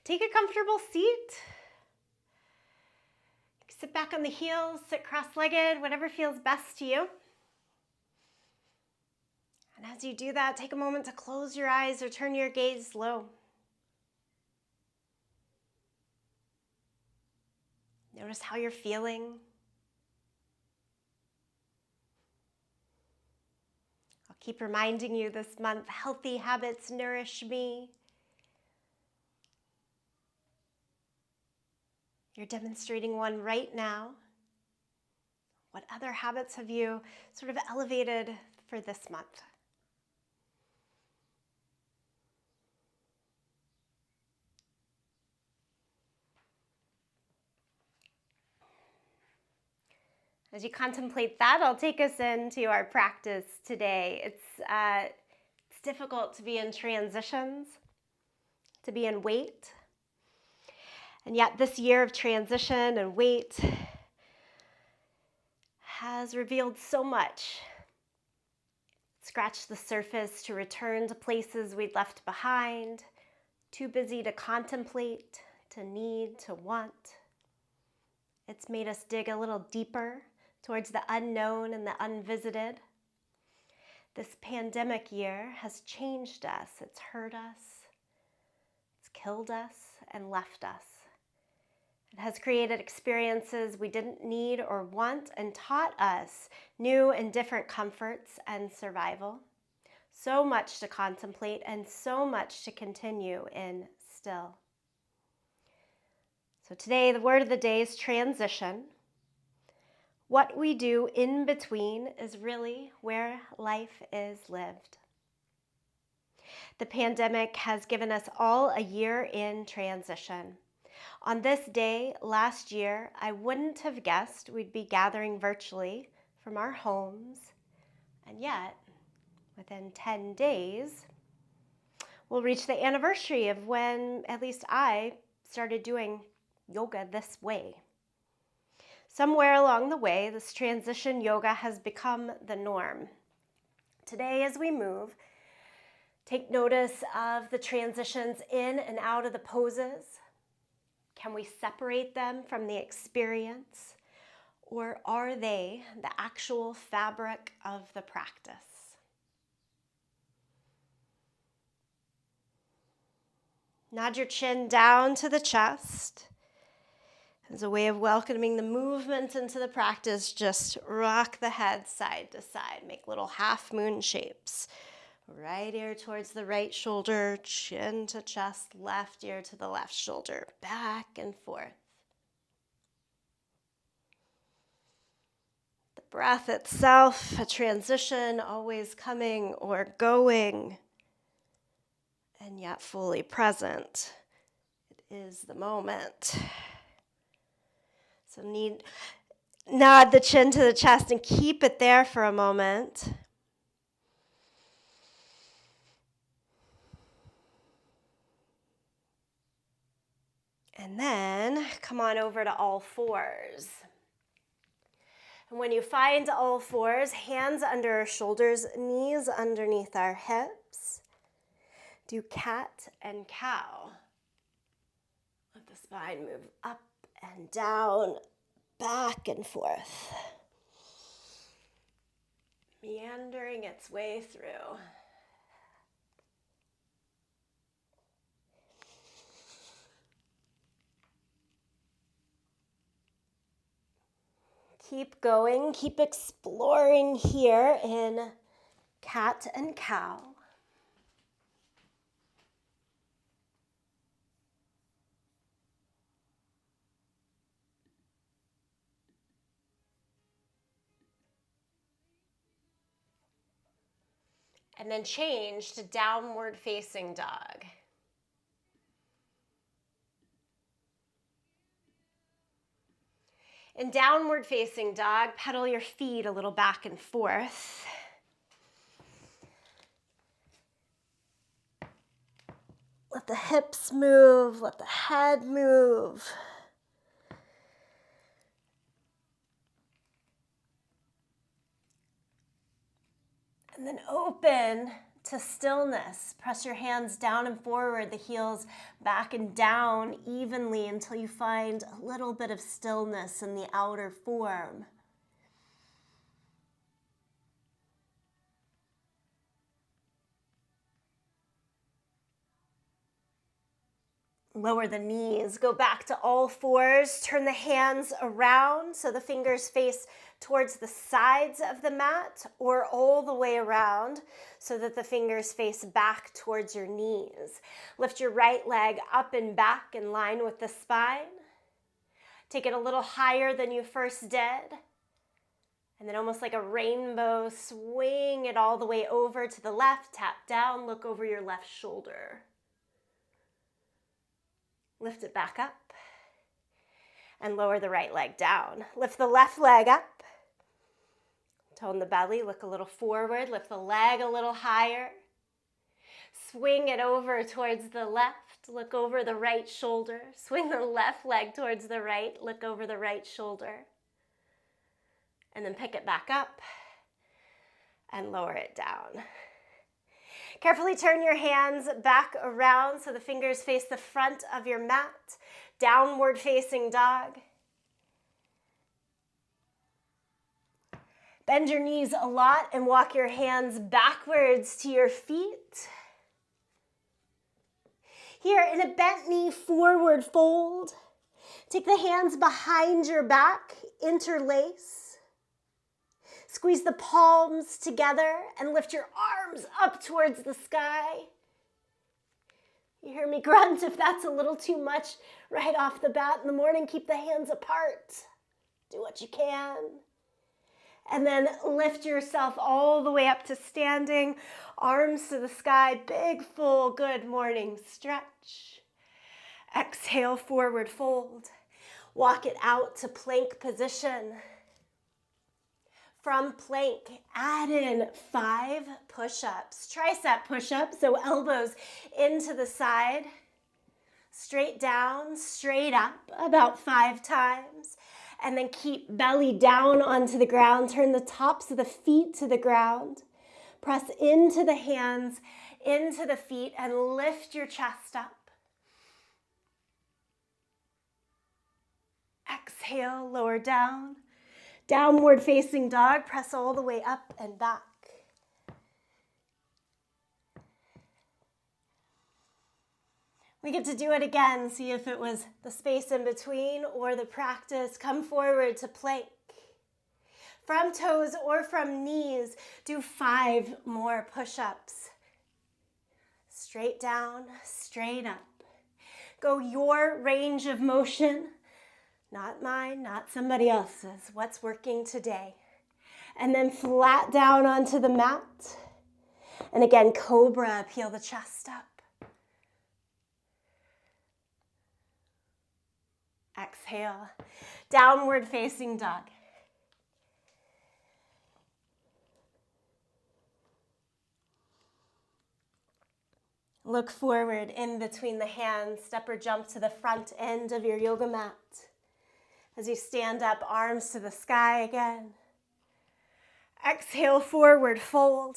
Take a comfortable seat. Sit back on the heels, sit cross-legged, whatever feels best to you. And as you do that, take a moment to close your eyes or turn your gaze low. Notice how you're feeling. I'll keep reminding you this month, healthy habits nourish me. You're demonstrating one right now. What other habits have you sort of elevated for this month? As you contemplate that, I'll take us into our practice today. It's difficult to be in transitions, to be in wait. And yet this year of transition and wait has revealed so much. Scratched the surface to return to places we'd left behind, too busy to contemplate, to need, to want. It's made us dig a little deeper towards the unknown and the unvisited. This pandemic year has changed us. It's hurt us. It's killed us and left us. It has created experiences we didn't need or want and taught us new and different comforts and survival. So much to contemplate and so much to continue in still. So today, the word of the day is transition. What we do in between is really where life is lived. The pandemic has given us all a year in transition. On this day last year, I wouldn't have guessed we'd be gathering virtually from our homes, and yet, within 10 days, we'll reach the anniversary of when at least I started doing yoga this way. Somewhere along the way, this transition yoga has become the norm. Today, as we move, take notice of the transitions in and out of the poses. Can we separate them from the experience, or are they the actual fabric of the practice? Nod your chin down to the chest. As a way of welcoming the movement into the practice, just rock the head side to side. Make little half moon shapes. Right ear towards the right shoulder, chin to chest, left ear to the left shoulder. Back and forth. The breath itself, a transition, always coming or going, and yet fully present. It is the moment. So nod the chin to the chest and keep it there for a moment. And then come on over to all fours. And when you find all fours, hands under our shoulders, knees underneath our hips, do cat and cow. Let the spine move up and down, back and forth, meandering its way through. Keep going, keep exploring here in cat and cow. And then change to downward facing dog. In downward facing dog, pedal your feet a little back and forth. Let the hips move, let the head move. And then open to stillness. Press your hands down and forward, the heels back and down evenly until you find a little bit of stillness in the outer form. Lower the knees, go back to all fours, turn the hands around so the fingers face towards the sides of the mat or all the way around so that the fingers face back towards your knees. Lift your right leg up and back in line with the spine. Take it a little higher than you first did. And then almost like a rainbow, swing it all the way over to the left, tap down, look over your left shoulder. Lift it back up and lower the right leg down. Lift the left leg up. Tone the belly, look a little forward. Lift the leg a little higher. Swing it over towards the left. Look over the right shoulder. Swing the left leg towards the right. Look over the right shoulder. And then pick it back up and lower it down. Carefully turn your hands back around so the fingers face the front of your mat. Downward facing dog. Bend your knees a lot and walk your hands backwards to your feet. Here in a bent knee forward fold. Take the hands behind your back, interlace. Squeeze the palms together and lift your arms up towards the sky. You hear me grunt if that's a little too much right off the bat in the morning. Keep the hands apart. Do what you can. And then lift yourself all the way up to standing. Arms to the sky. Big, full, good morning stretch. Exhale, forward fold. Walk it out to plank position. From plank, add in 5 push-ups. Tricep push-ups, so elbows into the side. Straight down, straight up, about 5 times. And then keep belly down onto the ground. Turn the tops of the feet to the ground. Press into the hands, into the feet, and lift your chest up. Exhale, lower down. Downward facing dog, press all the way up and back. We get to do it again. See if it was the space in between or the practice. Come forward to plank. From toes or from knees, do 5 more push-ups. Straight down, straight up. Go your range of motion. Not mine, not somebody else's. What's working today? And then flat down onto the mat. And again, cobra, peel the chest up. Exhale, downward facing dog. Look forward in between the hands. Step or jump to the front end of your yoga mat. As you stand up, arms to the sky again. Exhale, forward fold.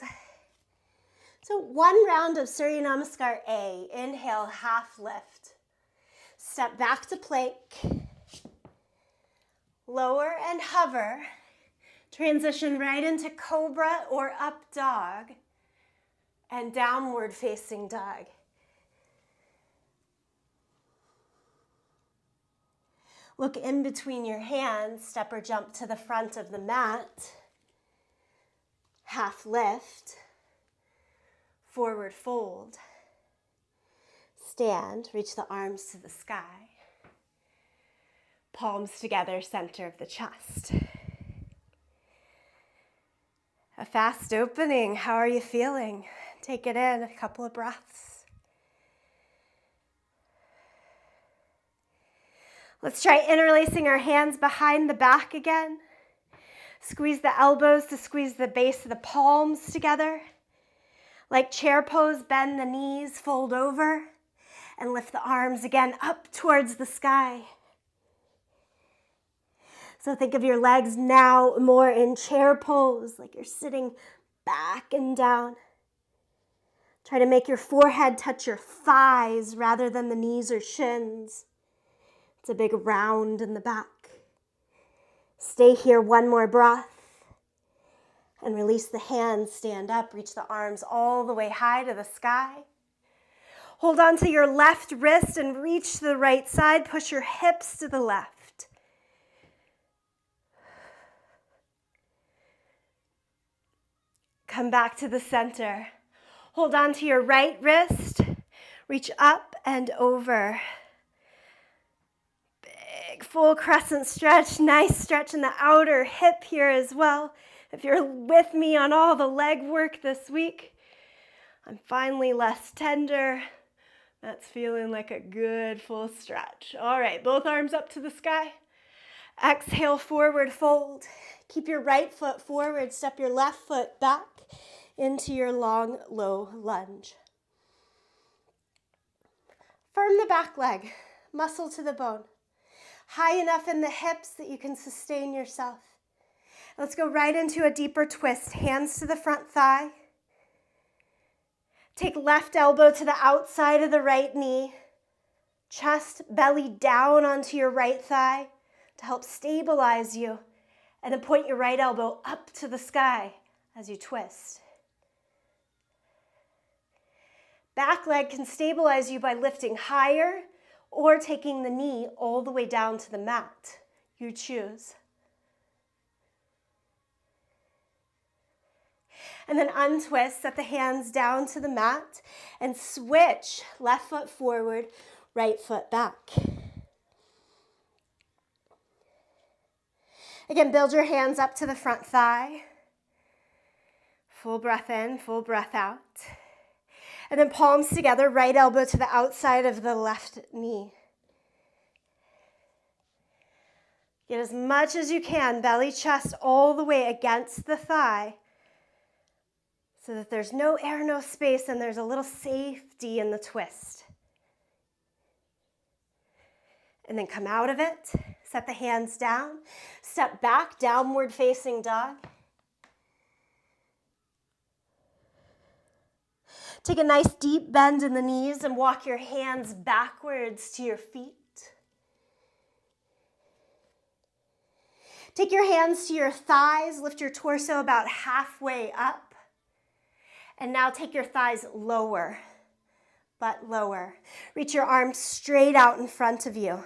So 1 round of Surya Namaskar A. Inhale, half lift. Step back to plank. Lower and hover. Transition right into cobra or up dog. And downward facing dog. Look in between your hands, step or jump to the front of the mat. Half lift, forward fold. Stand, reach the arms to the sky. Palms together, center of the chest. A fast opening, how are you feeling? Take it in, a couple of breaths. Let's try interlacing our hands behind the back again. Squeeze the elbows to squeeze the base of the palms together. Like chair pose, bend the knees, fold over, and lift the arms again up towards the sky. So think of your legs now more in chair pose, like you're sitting back and down. Try to make your forehead touch your thighs rather than the knees or shins. It's a big round in the back. Stay here, one more breath. And release the hands, stand up, reach the arms all the way high to the sky. Hold on to your left wrist and reach to the right side. Push your hips to the left. Come back to the center. Hold on to your right wrist. Reach up and over. Big full crescent stretch. Nice stretch in the outer hip here as well. If you're with me on all the leg work this week, I'm finally less tender. That's feeling like a good full stretch. All right, both arms up to the sky. Exhale, forward fold. Keep your right foot forward. Step your left foot back into your long, low lunge. Firm the back leg, muscle to the bone. High enough in the hips that you can sustain yourself. Let's go right into a deeper twist. Hands to the front thigh. Take left elbow to the outside of the right knee. Chest, belly down onto your right thigh to help stabilize you. And then point your right elbow up to the sky as you twist. Back leg can stabilize you by lifting higher or taking the knee all the way down to the mat. You choose. And then untwist, set the hands down to the mat and switch left foot forward, right foot back. Again, build your hands up to the front thigh. Full breath in, full breath out. And then palms together, right elbow to the outside of the left knee. Get as much as you can, belly, chest all the way against the thigh, so that there's no air, no space, and there's a little safety in the twist. And then come out of it, set the hands down, step back, downward facing dog. Take a nice deep bend in the knees and walk your hands backwards to your feet. Take your hands to your thighs, lift your torso about halfway up. And now take your thighs lower, but lower. Reach your arms straight out in front of you.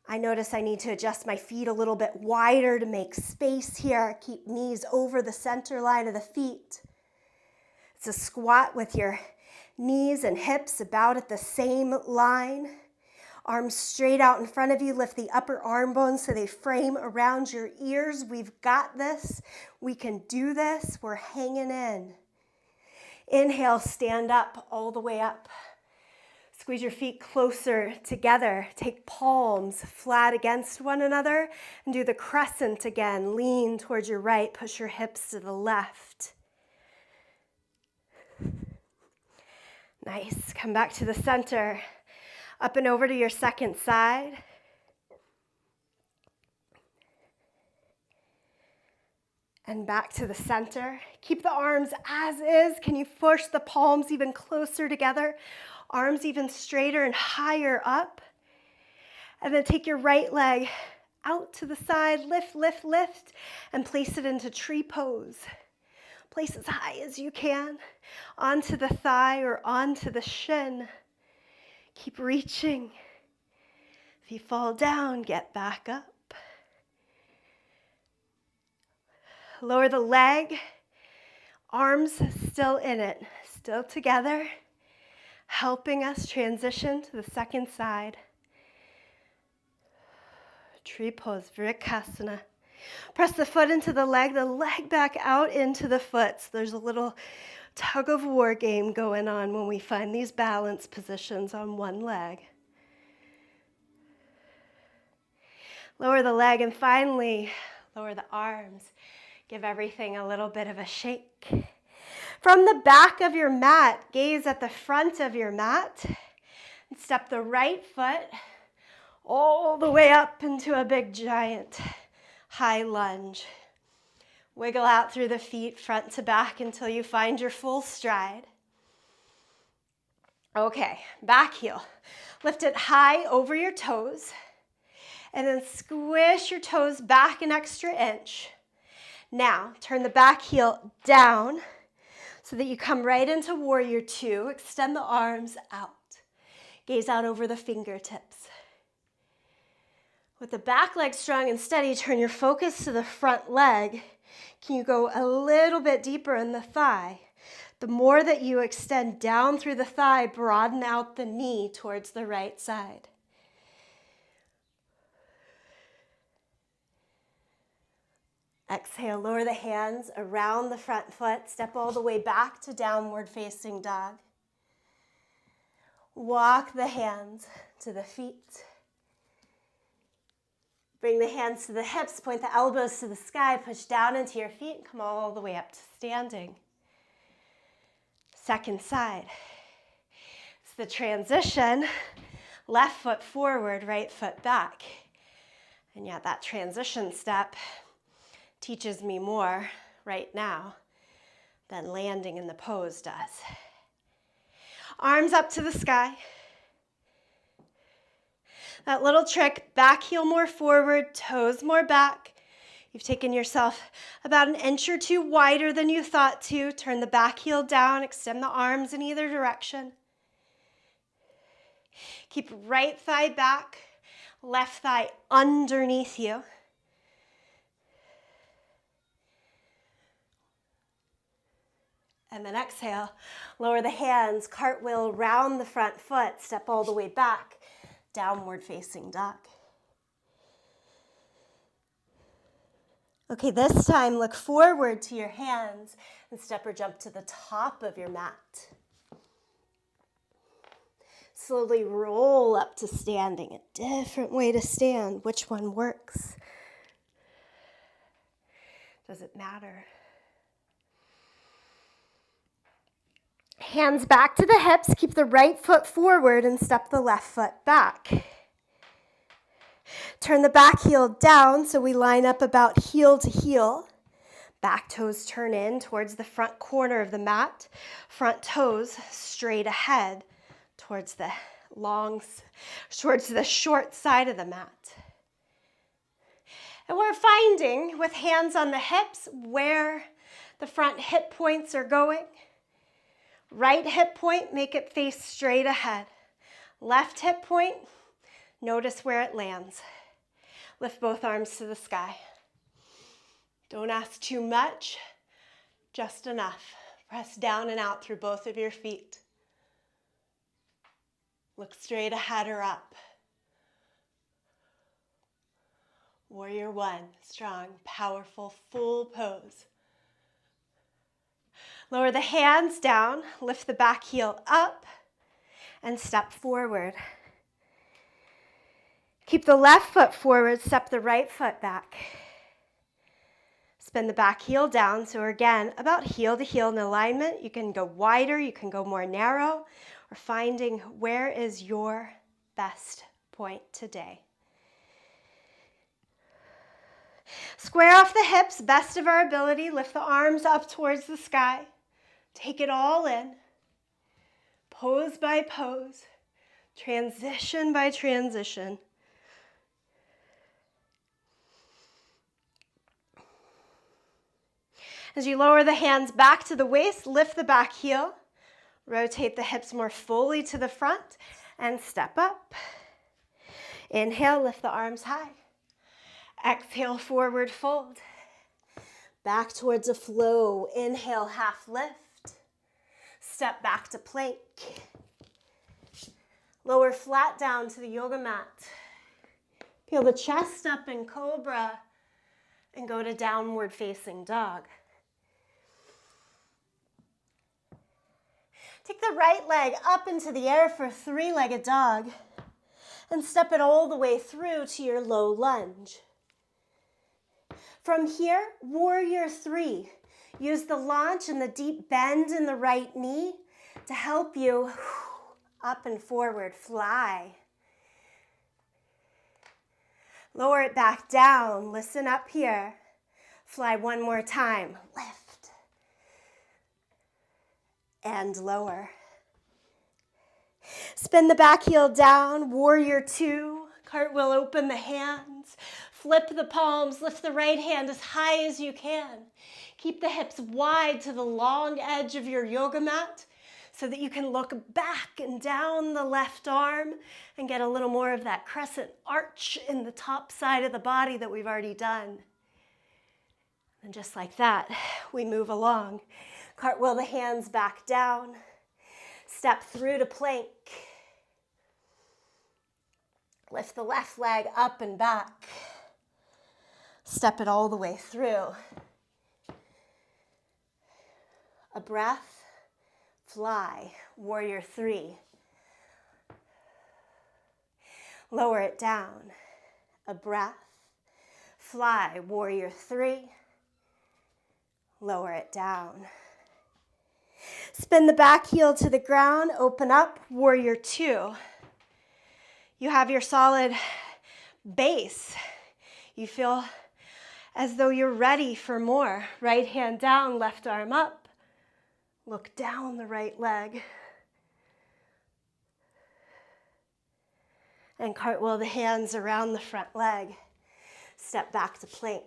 I notice I need to adjust my feet a little bit wider to make space here. Keep knees over the center line of the feet. It's a squat with your knees and hips about at the same line. Arms straight out in front of you. Lift the upper arm bones so they frame around your ears. We've got this. We can do this. We're hanging in. Inhale, stand up all the way up. Squeeze your feet closer together. Take palms flat against one another and do the crescent again. Lean towards your right. Push your hips to the left. Nice. Come back to the center. Up and over to your second side. And back to the center. Keep the arms as is. Can you push the palms even closer together? Arms even straighter and higher up. And then take your right leg out to the side. Lift, lift, lift. And place it into tree pose. Place as high as you can. Onto the thigh or onto the shin. Keep reaching. If you fall down, get back up. Lower the leg. Arms still in it, still together, helping us transition to the second side. Tree pose, Vrikasana. Press the foot into the leg back out into the foot. So there's a little tug of war game going on when we find these balance positions on one leg. Lower the leg and finally lower the arms. Give everything a little bit of a shake. From the back of your mat, gaze at the front of your mat and step the right foot all the way up into a big giant high lunge. Wiggle out through the feet, front to back, until you find your full stride. Okay, back heel. Lift it high over your toes, and then squish your toes back an extra inch. Now, turn the back heel down so that you come right into warrior two. Extend the arms out. Gaze out over the fingertips. With the back leg strong and steady, turn your focus to the front leg. Can you go a little bit deeper in the thigh? The more that you extend down through the thigh, broaden out the knee towards the right side. Exhale, lower the hands around the front foot. Step all the way back to downward facing dog. Walk the hands to the feet. Bring the hands to the hips, point the elbows to the sky, push down into your feet, and come all the way up to standing. Second side. It's the transition, left foot forward, right foot back. And yet that transition step teaches me more right now than landing in the pose does. Arms up to the sky. That little trick, back heel more forward, toes more back. You've taken yourself about an inch or two wider than you thought to. Turn the back heel down, extend the arms in either direction. Keep right thigh back, left thigh underneath you. And then exhale, lower the hands, cartwheel round the front foot, step all the way back, downward facing dog. Okay, this time look forward to your hands and step or jump to the top of your mat. Slowly roll up to standing, a different way to stand. Which one works? Does it matter? Hands back to the hips, keep the right foot forward and step the left foot back. Turn the back heel down so we line up about heel to heel. Back toes turn in towards the front corner of the mat. Front toes straight ahead towards the short side of the mat. And we're finding with hands on the hips where the front hip points are going. Right hip point, make it face straight ahead. Left hip point, notice where it lands. Lift both arms to the sky. Don't ask too much, just enough. Press down and out through both of your feet. Look straight ahead or up. Warrior one, strong, powerful, full pose. Lower the hands down, lift the back heel up, and step forward. Keep the left foot forward, step the right foot back. Spin the back heel down, so again, about heel to heel in alignment. You can go wider, you can go more narrow, or finding where is your best point today. Square off the hips, best of our ability. Lift the arms up towards the sky. Take it all in, pose by pose, transition by transition. As you lower the hands back to the waist, lift the back heel, rotate the hips more fully to the front, and step up. Inhale, lift the arms high. Exhale, forward fold. Back towards a flow. Inhale, half lift. Step back to plank. Lower flat down to the yoga mat. Peel the chest up in cobra and go to downward facing dog. Take the right leg up into the air for three-legged dog and step it all the way through to your low lunge. From here, warrior three. Use the launch and the deep bend in the right knee to help you up and forward, fly. Lower it back down, listen up here. Fly one more time. Lift. And lower. Spin the back heel down, warrior two. Cartwheel, open the hands. Flip the palms, lift the right hand as high as you can. Keep the hips wide to the long edge of your yoga mat so that you can look back and down the left arm and get a little more of that crescent arch in the top side of the body that we've already done. And just like that, we move along. Cartwheel the hands back down. Step through to plank. Lift the left leg up and back. Step it all the way through. A breath, fly, warrior three. Lower it down. A breath, fly, warrior three. Lower it down. Spin the back heel to the ground, open up, warrior two. You have your solid base. You feel as though you're ready for more. Right hand down, left arm up. Look down the right leg. And cartwheel the hands around the front leg. Step back to plank.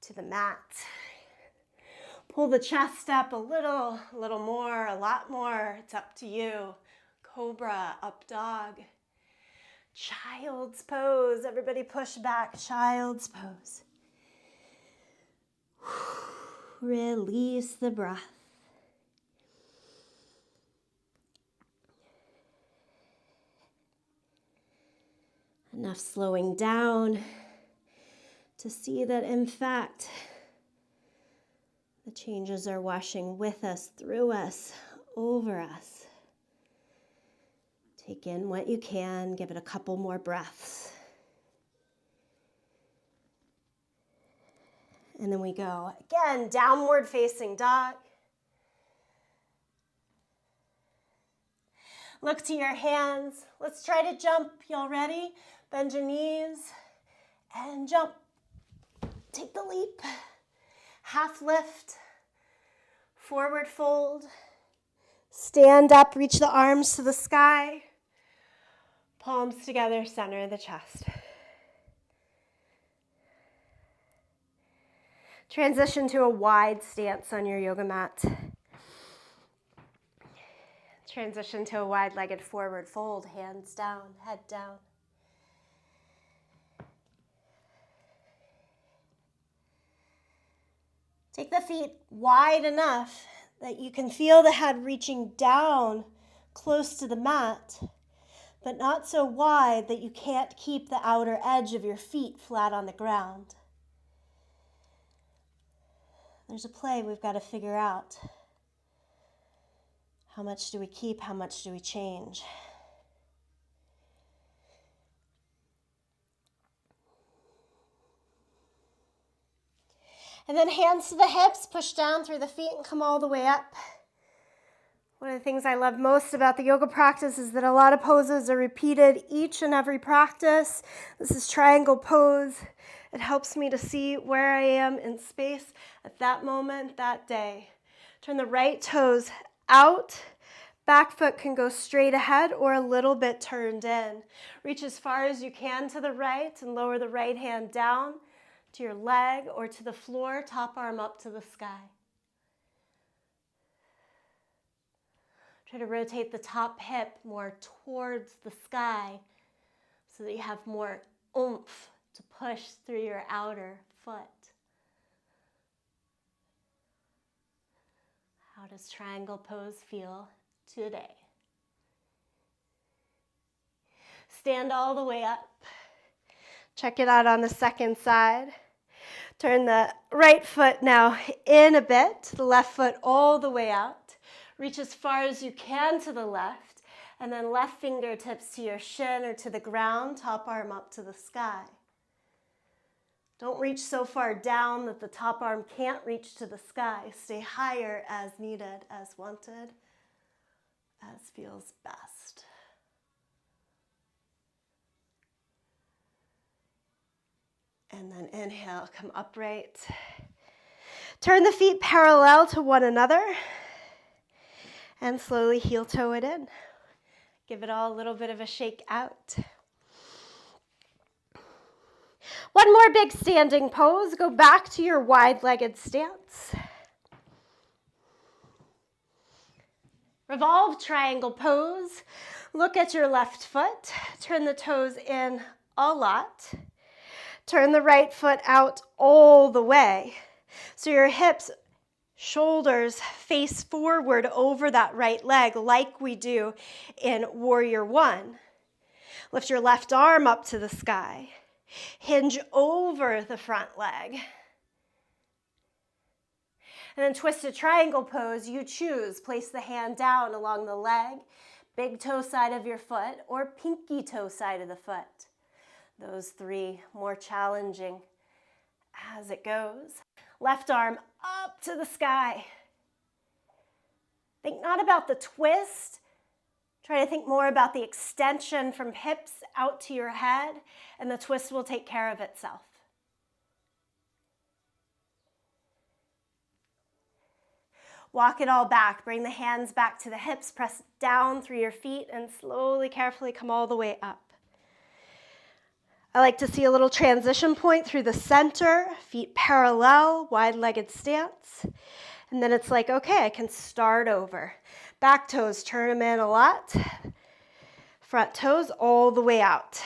To the mat. Pull the chest up a little more, a lot more. It's up to you. Cobra, up dog. Child's pose. Everybody push back. Child's pose. Release the breath. Enough slowing down to see that, in fact, the changes are washing with us, through us, over us. Take in what you can. Give it a couple more breaths. And then we go again, downward facing dog. Look to your hands. Let's try to jump. Y'all ready? Bend your knees and jump. Take the leap. Half lift. Forward fold. Stand up, reach the arms to the sky. Palms together, center of the chest. Transition to a wide stance on your yoga mat. Transition to a wide-legged forward fold, hands down, head down. Take the feet wide enough that you can feel the head reaching down close to the mat, but not so wide that you can't keep the outer edge of your feet flat on the ground. There's a play we've got to figure out. How much do we keep? How much do we change? And then hands to the hips, push down through the feet and come all the way up. One of the things I love most about the yoga practice is that a lot of poses are repeated each and every practice. This is triangle pose. It helps me to see where I am in space at that moment, that day. Turn the right toes out. Back foot can go straight ahead or a little bit turned in. Reach as far as you can to the right and lower the right hand down to your leg or to the floor, top arm up to the sky. Try to rotate the top hip more towards the sky so that you have more oomph to push through your outer foot. How does triangle pose feel today? Stand all the way up. Check it out on the second side. Turn the right foot now in a bit, the left foot all the way out. Reach as far as you can to the left, and then left fingertips to your shin or to the ground, top arm up to the sky. Don't reach so far down that the top arm can't reach to the sky. Stay higher as needed, as wanted, as feels best. And then inhale, come upright. Turn the feet parallel to one another and slowly heel toe it in. Give it all a little bit of a shake out. One more big standing pose. Go back to your wide-legged stance. Revolve triangle pose. Look at your left foot. Turn the toes in a lot. Turn the right foot out all the way. So your hips, shoulders face forward over that right leg like we do in Warrior One. Lift your left arm up to the sky. Hinge over the front leg. And then twist a triangle pose. You choose. Place the hand down along the leg, big toe side of your foot, or pinky toe side of the foot. Those three more challenging as it goes. Left arm up to the sky. Think not about the twist. Try to think more about the extension from hips out to your head, and the twist will take care of itself. Walk it all back. Bring the hands back to the hips. Press down through your feet and slowly, carefully come all the way up. I like to see a little transition point through the center, feet parallel, wide-legged stance. And then it's like, okay, I can start over. Back toes, turn them in a lot. Front toes all the way out.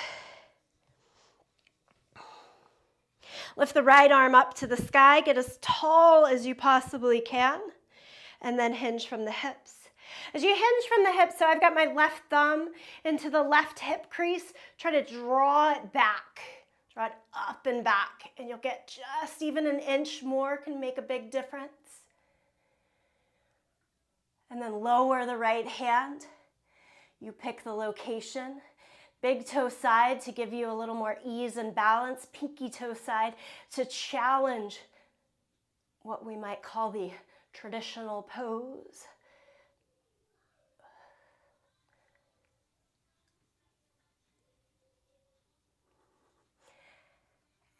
Lift the right arm up to the sky. Get as tall as you possibly can. And then hinge from the hips. As you hinge from the hips, so I've got my left thumb into the left hip crease, try to draw it back. Draw it up and back, and you'll get just even an inch more can make a big difference. And then lower the right hand. You pick the location. Big toe side to give you a little more ease and balance. Pinky toe side to challenge what we might call the traditional pose.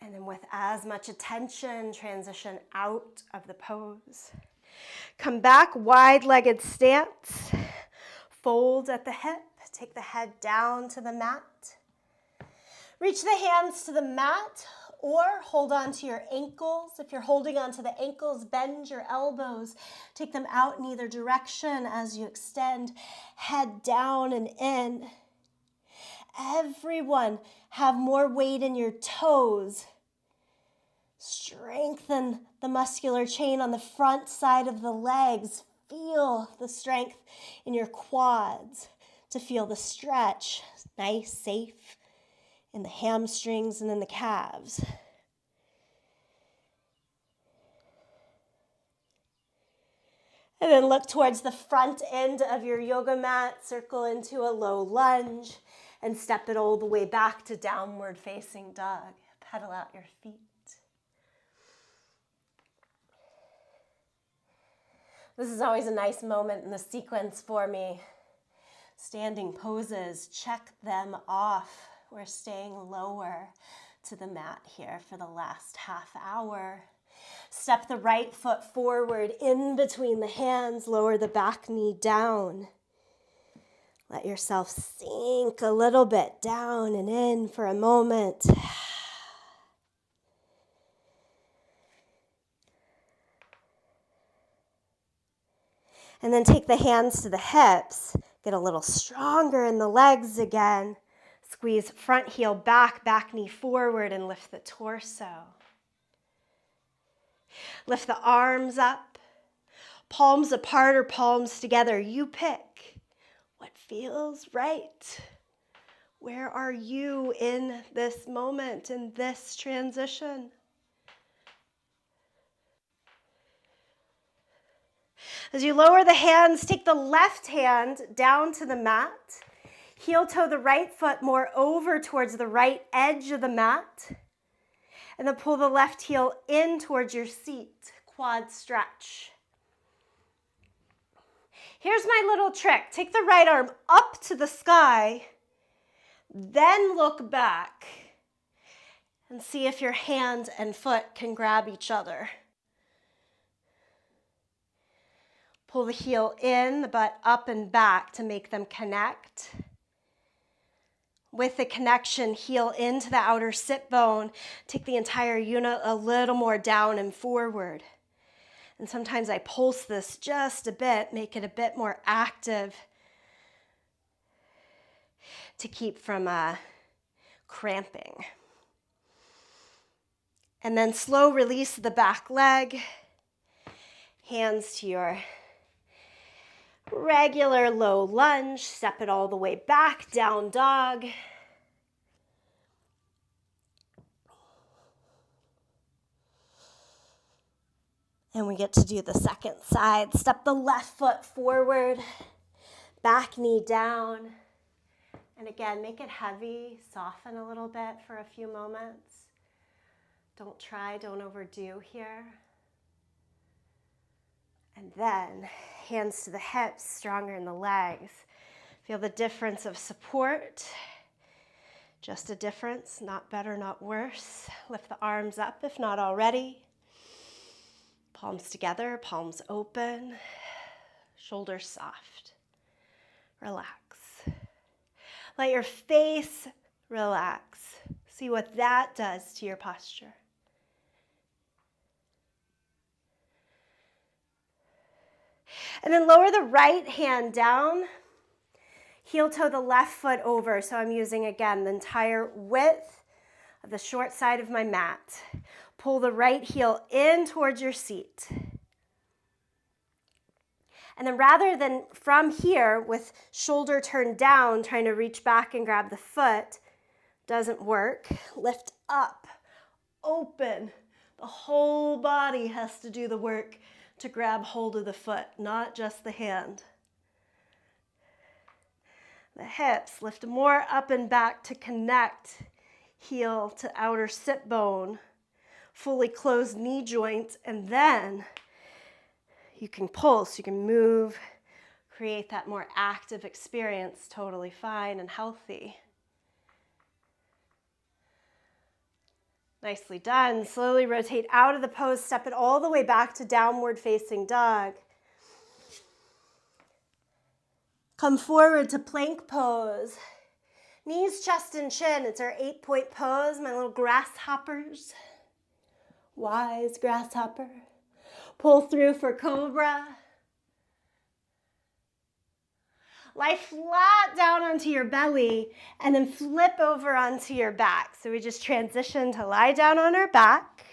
And then with as much attention, transition out of the pose. Come back, wide-legged stance. Fold at the hip. Take the head down to the mat. Reach the hands to the mat or hold on to your ankles. If you're holding on to the ankles, bend your elbows. Take them out in either direction as you extend. Head down and in. Everyone, have more weight in your toes. Strengthen the muscular chain on the front side of the legs. Feel the strength in your quads to feel the stretch, nice, safe, in the hamstrings and in the calves. And then look towards the front end of your yoga mat, circle into a low lunge, and step it all the way back to downward facing dog. Pedal out your feet. This is always a nice moment in the sequence for me. Standing poses, check them off. We're staying lower to the mat here for the last half hour. Step the right foot forward in between the hands, lower the back knee down. Let yourself sink a little bit down and in for a moment. And then take the hands to the hips. Get a little stronger in the legs again. Squeeze front heel back, back knee forward, and lift the torso. Lift the arms up. Palms apart or palms together. You pick what feels right. Where are you in this moment, in this transition? As you lower the hands, take the left hand down to the mat. Heel toe the right foot more over towards the right edge of the mat. And then pull the left heel in towards your seat. Quad stretch. Here's my little trick. Take the right arm up to the sky, then look back. And see if your hand and foot can grab each other. Pull the heel in, the butt up and back to make them connect. With the connection, heel into the outer sit bone. Take the entire unit a little more down and forward. And sometimes I pulse this just a bit, make it a bit more active to keep from cramping. And then slow release of the back leg. Hands to your regular low lunge. Step it all the way back, down dog. And we get to do the second side. Step the left foot forward, back knee down. And again, make it heavy, soften a little bit for a few moments. Don't overdo here. And then hands to the hips, stronger in the legs. Feel the difference of support. Just a difference, not better, not worse. Lift the arms up if not already. Palms together, palms open, shoulders soft. Relax. Let your face relax. See what that does to your posture. And then lower the right hand down. Heel toe the left foot over. So I'm using, again, the entire width of the short side of my mat. Pull the right heel in towards your seat. And then rather than from here with shoulder turned down, trying to reach back and grab the foot, doesn't work. Lift up, open. The whole body has to do the work to grab hold of the foot, not just the hand. The hips lift more up and back to connect heel to outer sit bone. Fully closed knee joint, and then you can pulse, you can move, create that more active experience, totally fine and healthy. Nicely done. Slowly rotate out of the pose, step it all the way back to downward facing dog. Come forward to plank pose. Knees, chest, and chin. It's our 8-point pose, my little grasshoppers. Wise grasshopper. Pull through for cobra. Lie flat down onto your belly and then flip over onto your back. So we just transition to lie down on our back.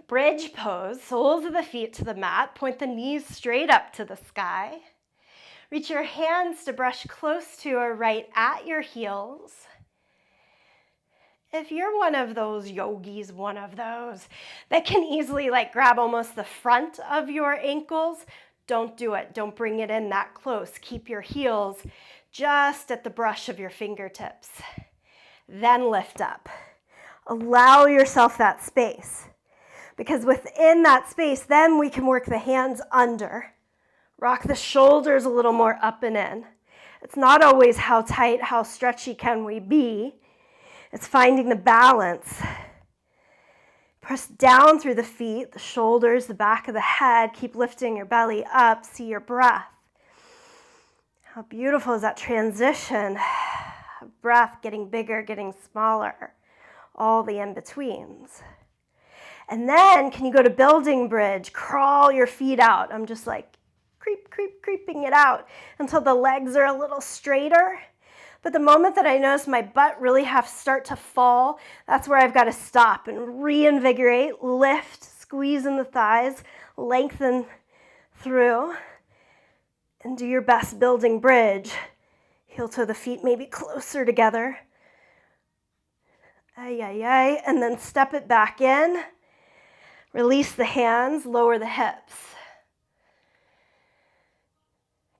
Bridge pose, soles of the feet to the mat. Point the knees straight up to the sky. Reach your hands to brush close to or right at your heels. If you're one of those yogis, that can easily grab almost the front of your ankles, don't do it. Don't bring it in that close. Keep your heels just at the brush of your fingertips. Then lift up. Allow yourself that space, because within that space, then we can work the hands under. Rock the shoulders a little more up and in. It's not always how tight, how stretchy can we be. It's finding the balance. Press down through the feet, the shoulders, the back of the head. Keep lifting your belly up. See your breath. How beautiful is that transition? Breath getting bigger, getting smaller. All the in-betweens. And then can you go to building bridge? Crawl your feet out. I'm just creeping it out until the legs are a little straighter. But the moment that I notice my butt really start to fall, that's where I've got to stop and reinvigorate, lift, squeeze in the thighs, lengthen through, and do your best building bridge. Heel toe the feet maybe closer together. And then step it back in. Release the hands, lower the hips.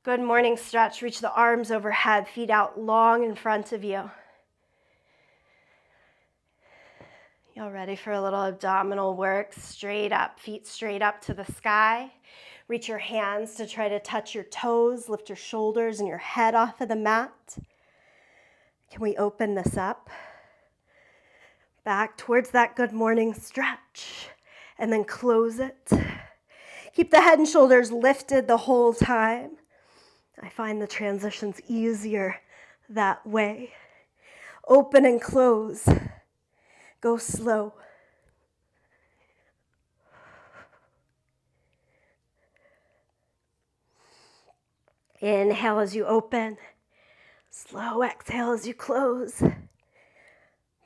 Good morning stretch. Reach the arms overhead, feet out long in front of you. Y'all ready for a little abdominal work? Straight up, feet straight up to the sky. Reach your hands to try to touch your toes. Lift your shoulders and your head off of the mat. Can we open this up? Back towards that good morning stretch, and then close it. Keep the head and shoulders lifted the whole time. I find the transitions easier that way. Open and close. Go slow. Inhale as you open. Slow exhale as you close.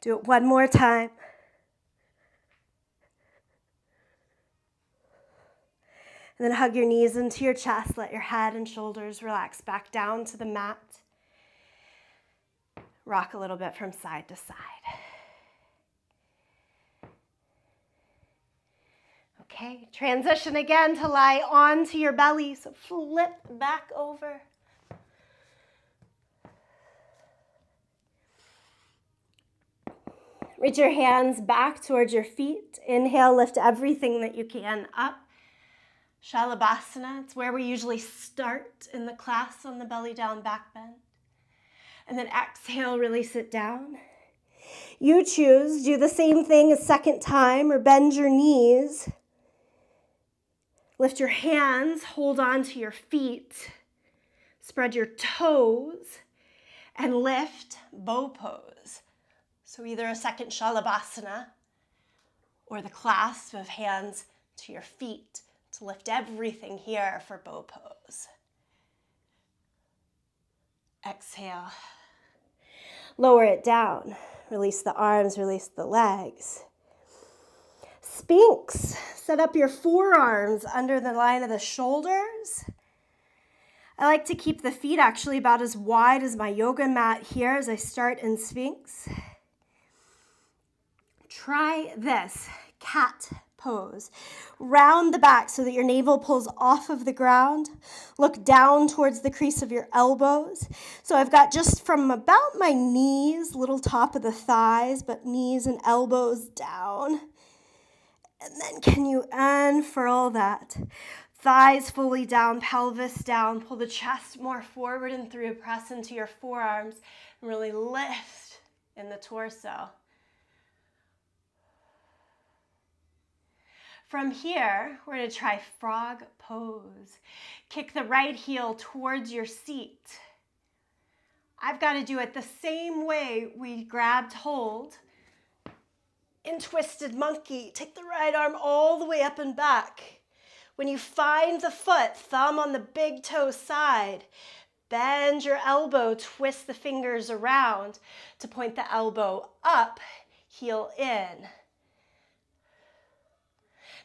Do it one more time. And then hug your knees into your chest. Let your head and shoulders relax back down to the mat. Rock a little bit from side to side. Okay, transition again to lie onto your belly. So flip back over. Reach your hands back towards your feet. Inhale, lift everything that you can up. Shalabhasana, it's where we usually start in the class on the belly down back bend. And then exhale, release it down. You choose, do the same thing a second time or bend your knees. Lift your hands, hold on to your feet. Spread your toes and lift bow pose. So either a second Shalabhasana or the clasp of hands to your feet to lift everything here for bow pose. Exhale. Lower it down. Release the arms, release the legs. Sphinx. Set up your forearms under the line of the shoulders. I like to keep the feet actually about as wide as my yoga mat here as I start in Sphinx. Try this cat pose. Round the back so that your navel pulls off of the ground. Look down towards the crease of your elbows. So I've got just from about my knees, little top of the thighs, but knees and elbows down. And then can you unfurl that? Thighs fully down, pelvis down. Pull the chest more forward and through. Press into your forearms and really lift in the torso. From here, we're going to try frog pose. Kick the right heel towards your seat. I've got to do it the same way we grabbed hold in twisted monkey. Take the right arm all the way up and back. When you find the foot, thumb on the big toe side, bend your elbow, twist the fingers around to point the elbow up, heel in.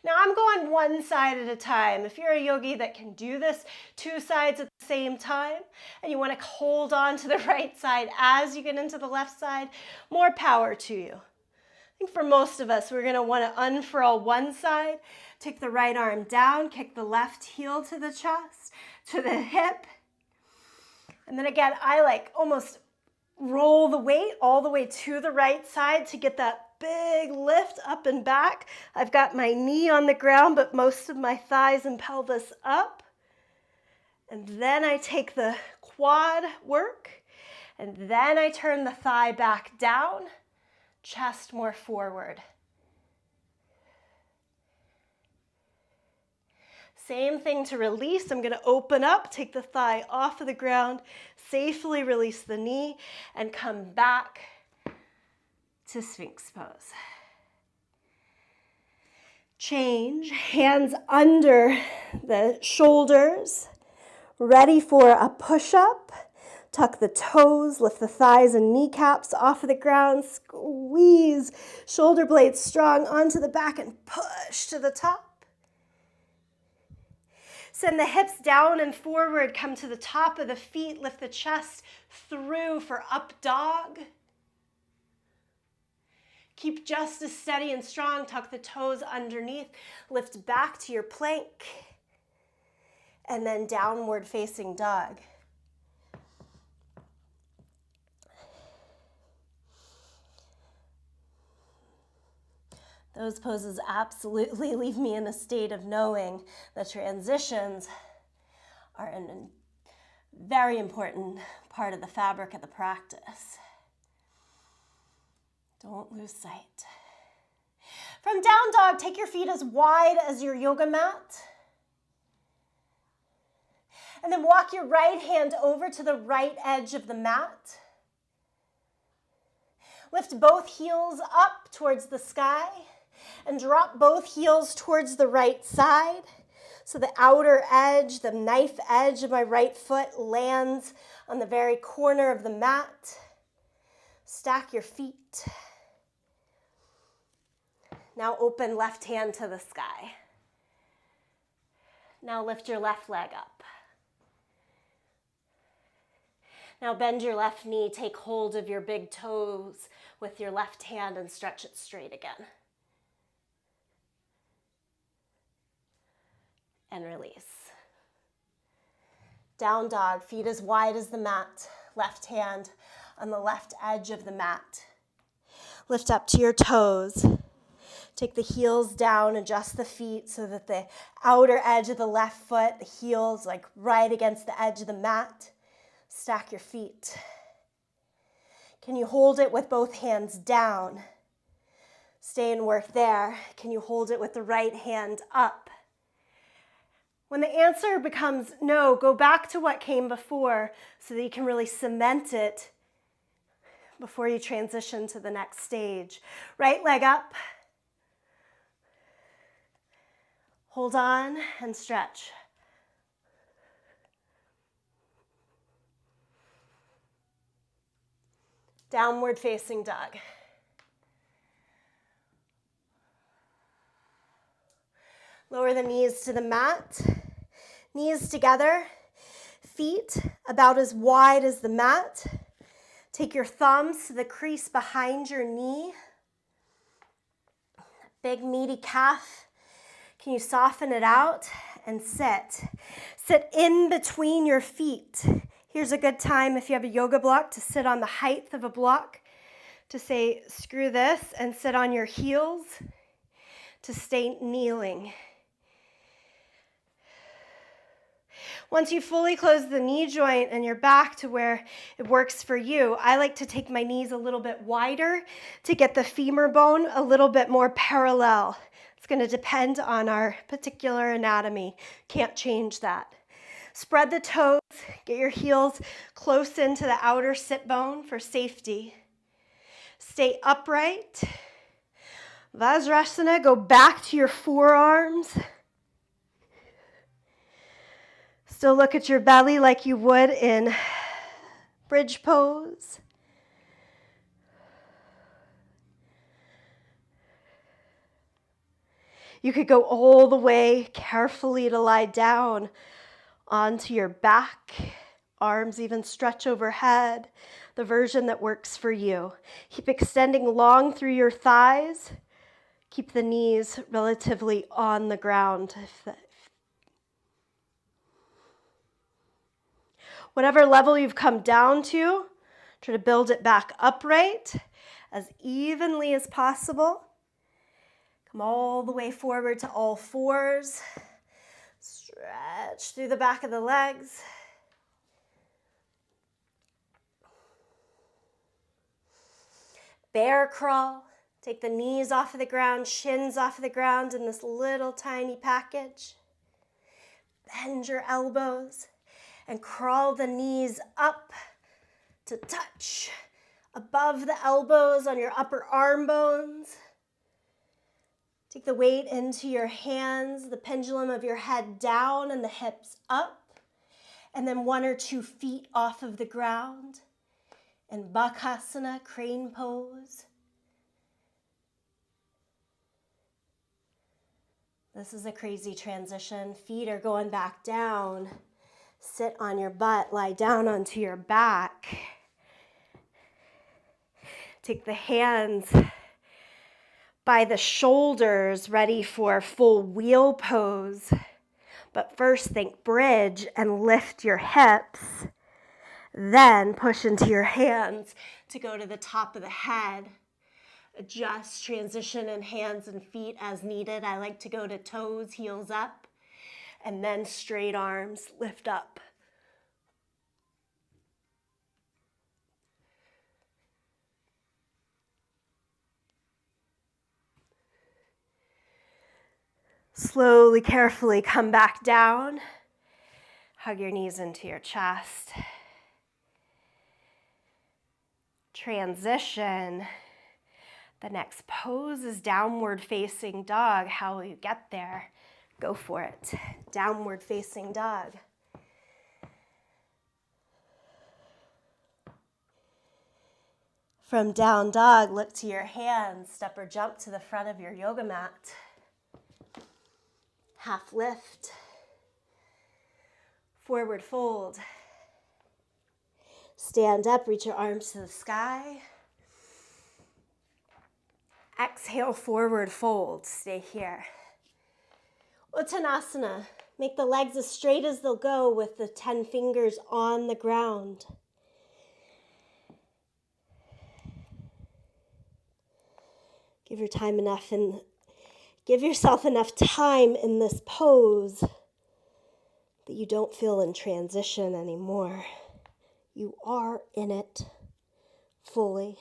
Now I'm going one side at a time. If you're a yogi that can do this two sides at the same time and you want to hold on to the right side as you get into the left side, more power to you. I think for most of us, we're going to want to unfurl one side, take the right arm down, kick the left heel to the chest, to the hip. And then again, I like almost roll the weight all the way to the right side to get that big lift up and back. I've got my knee on the ground, but most of my thighs and pelvis up. And then I take the quad work, and then I turn the thigh back down, chest more forward. Same thing to release. I'm going to open up, take the thigh off of the ground, safely release the knee, and come back to Sphinx pose. Change, hands under the shoulders, ready for a push-up. Tuck the toes, lift the thighs and kneecaps off of the ground, squeeze shoulder blades strong onto the back and push to the top. Send the hips down and forward, come to the top of the feet, lift the chest through for up dog. Keep just as steady and strong, tuck the toes underneath, lift back to your plank, and then downward facing dog. Those poses absolutely leave me in a state of knowing the transitions are a very important part of the fabric of the practice. Don't lose sight. From down dog, take your feet as wide as your yoga mat. And then walk your right hand over to the right edge of the mat. Lift both heels up towards the sky and drop both heels towards the right side. So the outer edge, the knife edge of my right foot lands on the very corner of the mat. Stack your feet. Now open left hand to the sky. Now lift your left leg up. Now bend your left knee, take hold of your big toes with your left hand and stretch it straight again. And release. Down dog, feet as wide as the mat, left hand on the left edge of the mat. Lift up to your toes. Take the heels down, adjust the feet so that the outer edge of the left foot, the heels like right against the edge of the mat. Stack your feet. Can you hold it with both hands down? Stay and work there. Can you hold it with the right hand up? When the answer becomes no, go back to what came before so that you can really cement it before you transition to the next stage. Right leg up. Hold on and stretch. Downward facing dog. Lower the knees to the mat. Knees together. Feet about as wide as the mat. Take your thumbs to the crease behind your knee. Big meaty calf. Can you soften it out and sit? Sit in between your feet. Here's a good time if you have a yoga block to sit on the height of a block, to say screw this and sit on your heels, to stay kneeling. Once you fully close the knee joint and you're back to where it works for you, I like to take my knees a little bit wider to get the femur bone a little bit more parallel. It's going to depend on our particular anatomy. Can't change that. Spread the toes, get your heels close into the outer sit bone for safety. Stay upright. Vajrasana, go back to your forearms. Still look at your belly like you would in bridge pose. You could go all the way carefully to lie down onto your back. Arms even stretch overhead, the version that works for you. Keep extending long through your thighs. Keep the knees relatively on the ground. Whatever level you've come down to, try to build it back upright as evenly as possible. Come all the way forward to all fours. Stretch through the back of the legs. Bear crawl. Take the knees off of the ground, shins off of the ground in this little tiny package. Bend your elbows and crawl the knees up to touch above the elbows on your upper arm bones. Take the weight into your hands, the pendulum of your head down and the hips up, and then 1 or 2 feet off of the ground. In Bakasana, crane pose. This is a crazy transition. Feet are going back down. Sit on your butt, lie down onto your back. Take the hands by the shoulders, ready for full wheel pose. But first think bridge and lift your hips. Then push into your hands to go to the top of the head. Adjust, transition in hands and feet as needed. I like to go to toes, heels up, and then straight arms, lift up. Slowly, carefully come back down. Hug your knees into your chest. Transition. The next pose is downward facing dog. How will you get there? Go for it. Downward facing dog. From down dog, look to your hands. Step or jump to the front of your yoga mat. Half lift. Forward fold. Stand up, reach your arms to the sky. Exhale, forward fold. Stay here. Uttanasana. Make the legs as straight as they'll go with the 10 fingers on the ground. Give yourself enough time in this pose that you don't feel in transition anymore. You are in it fully.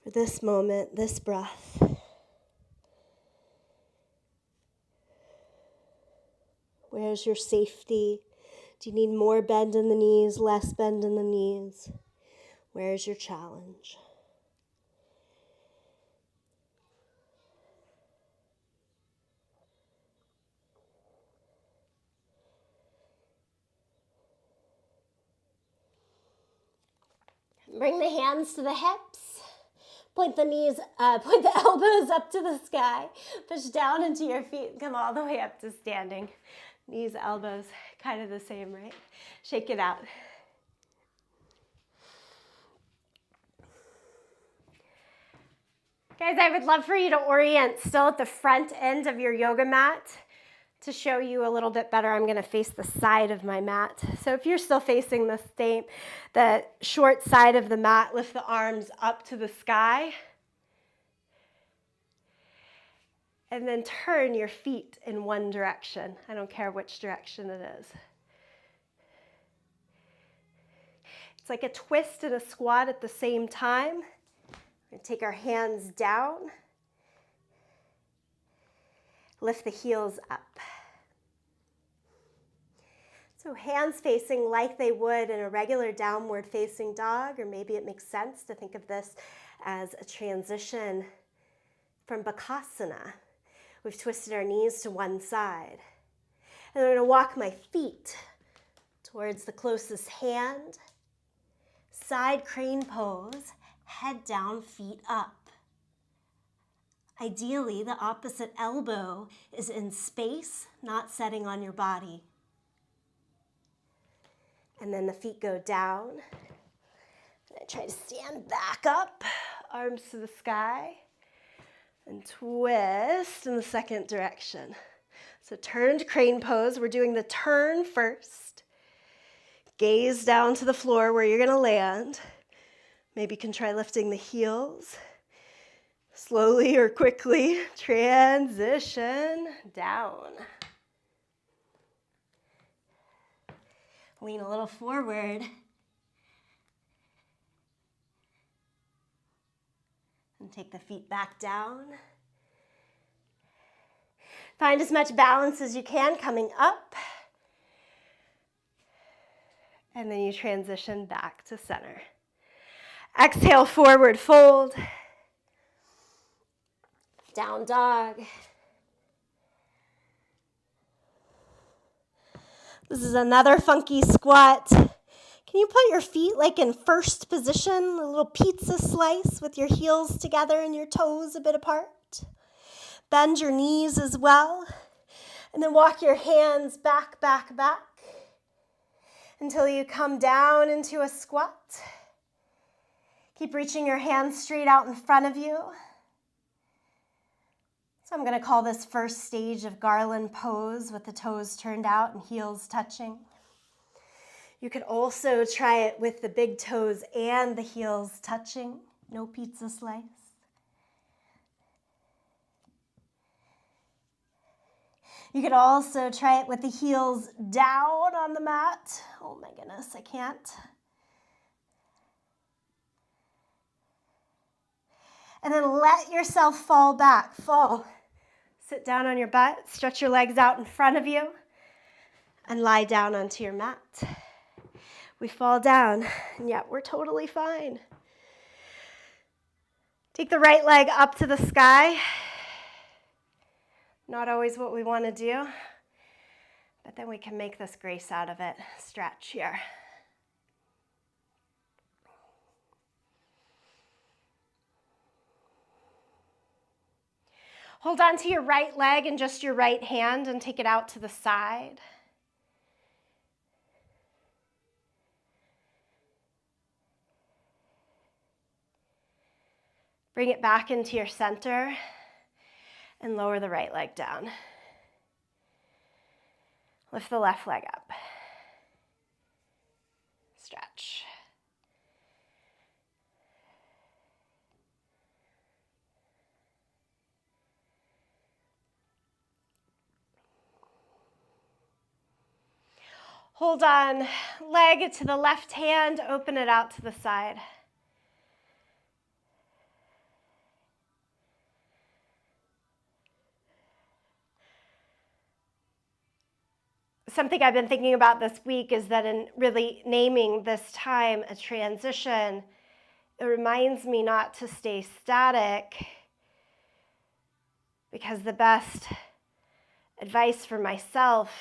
For this moment, this breath. Where's your safety? Do you need more bend in the knees, less bend in the knees? Where's your challenge? Bring the hands to the hips. Point the elbows up to the sky. Push down into your feet and come all the way up to standing. Knees, elbows, kind of the same, right? Shake it out. Guys, I would love for you to orient still at the front end of your yoga mat. To show you a little bit better, I'm going to face the side of my mat. So if you're still facing the short side of the mat, lift the arms up to the sky. And then turn your feet in one direction. I don't care which direction it is. It's like a twist and a squat at the same time. We're going to take our hands down. Lift the heels up. So hands facing like they would in a regular downward facing dog, or maybe it makes sense to think of this as a transition from Bakasana. We've twisted our knees to one side. And I'm going to walk my feet towards the closest hand. Side crane pose, head down, feet up. Ideally, the opposite elbow is in space, not setting on your body. And then the feet go down. And I try to stand back up, arms to the sky, and twist in the second direction. So turned crane pose. We're doing the turn first. Gaze down to the floor where you're going to land. Maybe you can try lifting the heels. Slowly or quickly, transition down. Lean a little forward. And take the feet back down. Find as much balance as you can coming up. And then you transition back to center. Exhale, forward fold. Down dog. This is another funky squat. Can you put your feet like in first position, a little pizza slice with your heels together and your toes a bit apart? Bend your knees as well. And then walk your hands back, back, back until you come down into a squat. Keep reaching your hands straight out in front of you. So I'm going to call this first stage of garland pose with the toes turned out and heels touching. You could also try it with the big toes and the heels touching. No pizza slice. You could also try it with the heels down on the mat. Oh my goodness, I can't. And then let yourself fall back. Fall. Sit down on your butt, stretch your legs out in front of you, and lie down onto your mat. We fall down, and yet we're totally fine. Take the right leg up to the sky. Not always what we want to do, but then we can make this grace out of it. Stretch here. Hold on to your right leg and just your right hand and take it out to the side. Bring it back into your center and lower the right leg down. Lift the left leg up. Stretch. Hold on, leg to the left hand, open it out to the side. Something I've been thinking about this week is that in really naming this time a transition, it reminds me not to stay static, because the best advice for myself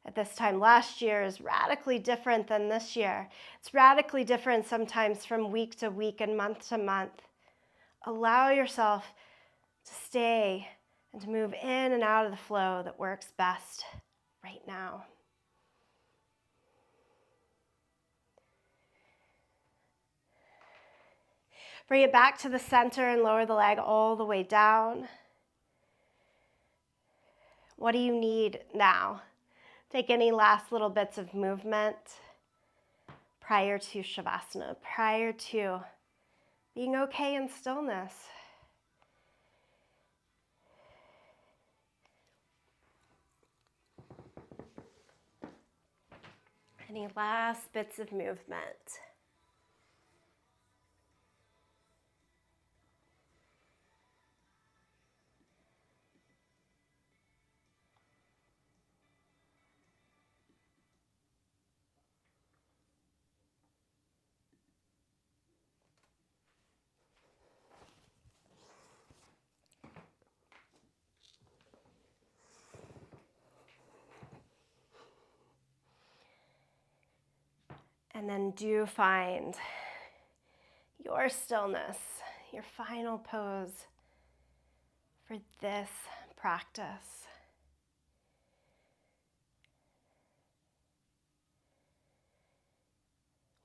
at this time last year is radically different than this year. It's radically different sometimes from week to week and month to month. Allow yourself to stay and to move in and out of the flow that works best right now. Bring it back to the center and lower the leg all the way down. What do you need now? Take any last little bits of movement prior to Shavasana, prior to being okay in stillness. Any last bits of movement? And then do find your stillness, your final pose for this practice.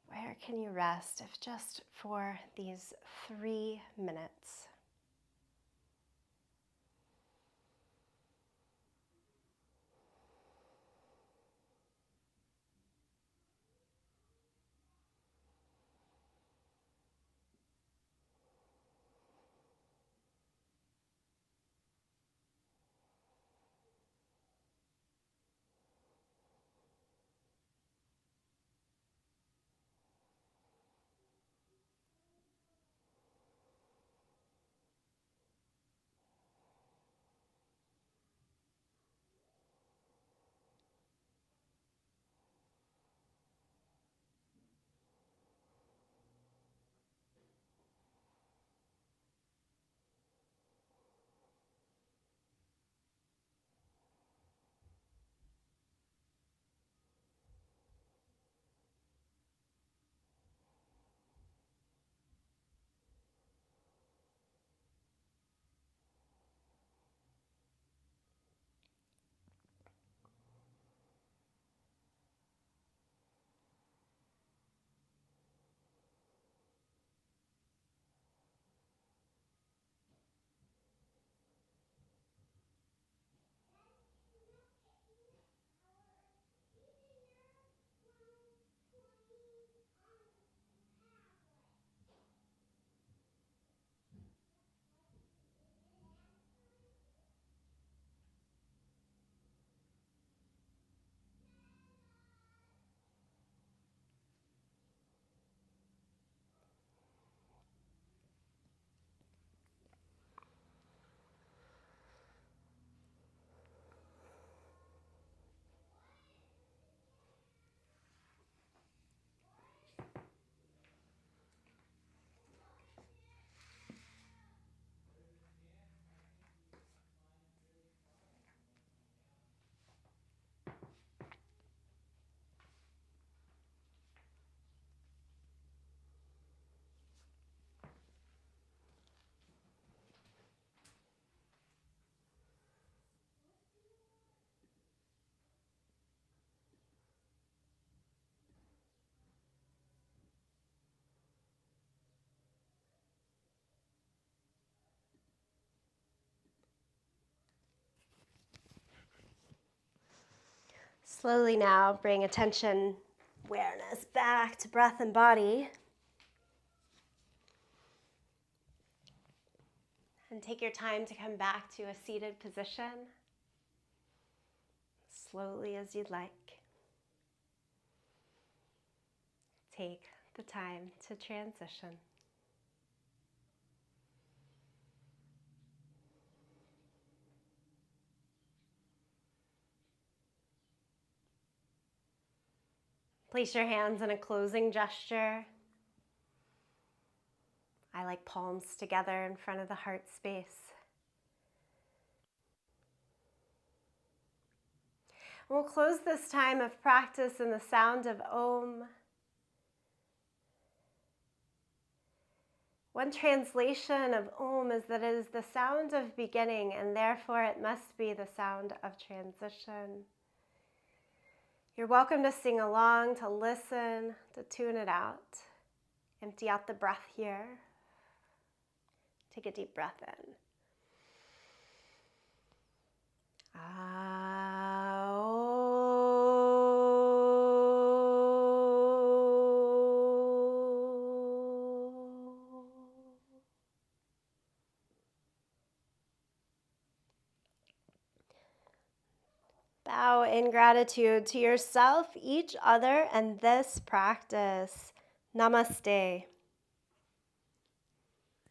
Where can you rest, if just for these 3 minutes? Slowly now bring attention, awareness back to breath and body. And take your time to come back to a seated position, slowly as you'd like. Take the time to transition. Place your hands in a closing gesture. I like palms together in front of the heart space. We'll close this time of practice in the sound of Om. One translation of Om is that it is the sound of beginning, and therefore it must be the sound of transition. You're welcome to sing along, to listen, to tune it out. Empty out the breath here. Take a deep breath in. Bow in gratitude to yourself, each other, and this practice. Namaste.